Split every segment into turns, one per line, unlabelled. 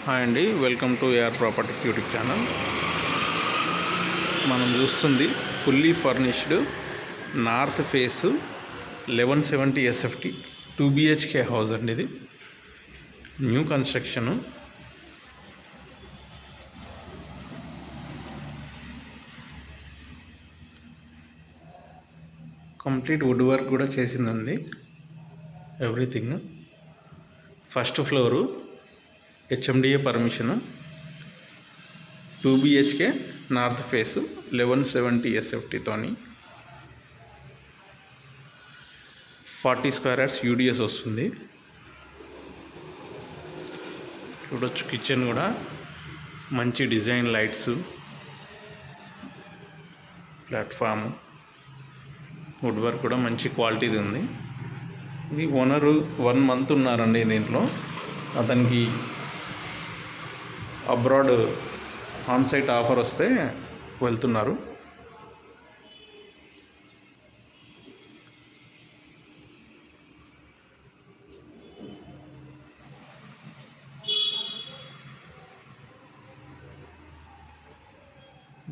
Hi అండి, welcome to AR properties YouTube channel. మనం చూస్తుంది fully furnished north face 1170 SFT 2 BHK house అండి. ఇది new construction. Complete wood work కూడా చేసిందండి. Everything. First floor HMDA permission, 2 BHK north face 1170 ఎస్ఎఫ్టీతోని 40 square yards UDS వస్తుంది. చూడొచ్చు కిచెన్ కూడా మంచి design lights, platform, wood work కూడా మంచి క్వాలిటీది ఉంది. ఇది ఓనరు 1 మంత్ ఉన్నారండి దీంట్లో. అతనికి అబ్రాడ్ ఆన్సైట్ ఆఫర్ వస్తే వెళ్తున్నారు.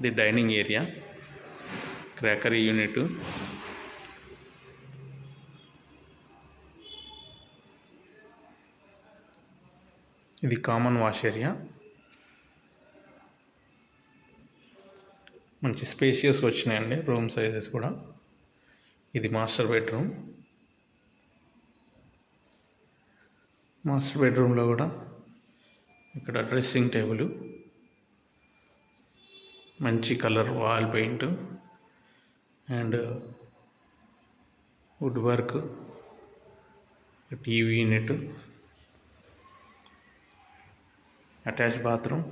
The dining area, crockery unit, ఇది కామన్ వాష్ ఏరియా. మంచి స్పేషియస్ వచ్చినాయండి రూమ్ సైజెస్ కూడా. ఇది మాస్టర్ బెడ్రూమ్. మాస్టర్ బెడ్రూమ్లో కూడా ఇక్కడ డ్రెస్సింగ్ టేబుల్, మంచి colour wall paint and wood work, TV unit, attach bathroom,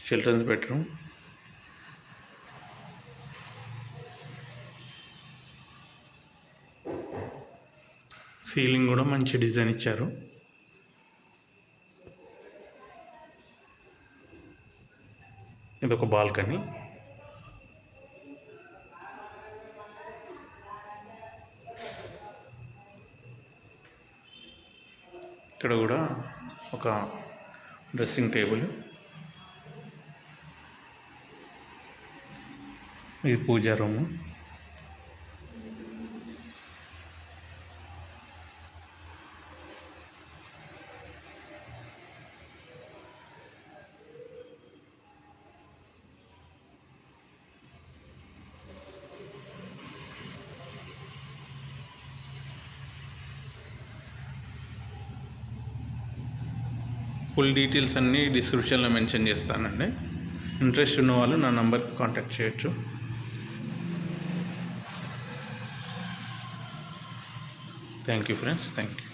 children's bedroom, ceiling కూడా మంచి డిజైన్ ఇచ్చారు. ఇది ఒక బాల్కనీ. ఇక్కడ కూడా ఒక డ్రెస్సింగ్ టేబుల్. ఇది పూజా రూము. ఫుల్ డీటెయిల్స్ అన్నీ డిస్క్రిప్షన్లో మెన్షన్ చేస్తానండి. ఇంట్రెస్ట్ ఉన్న వాళ్ళు నా నంబర్కి కాంటాక్ట్ చేయొచ్చు. Thank you friends, thank you.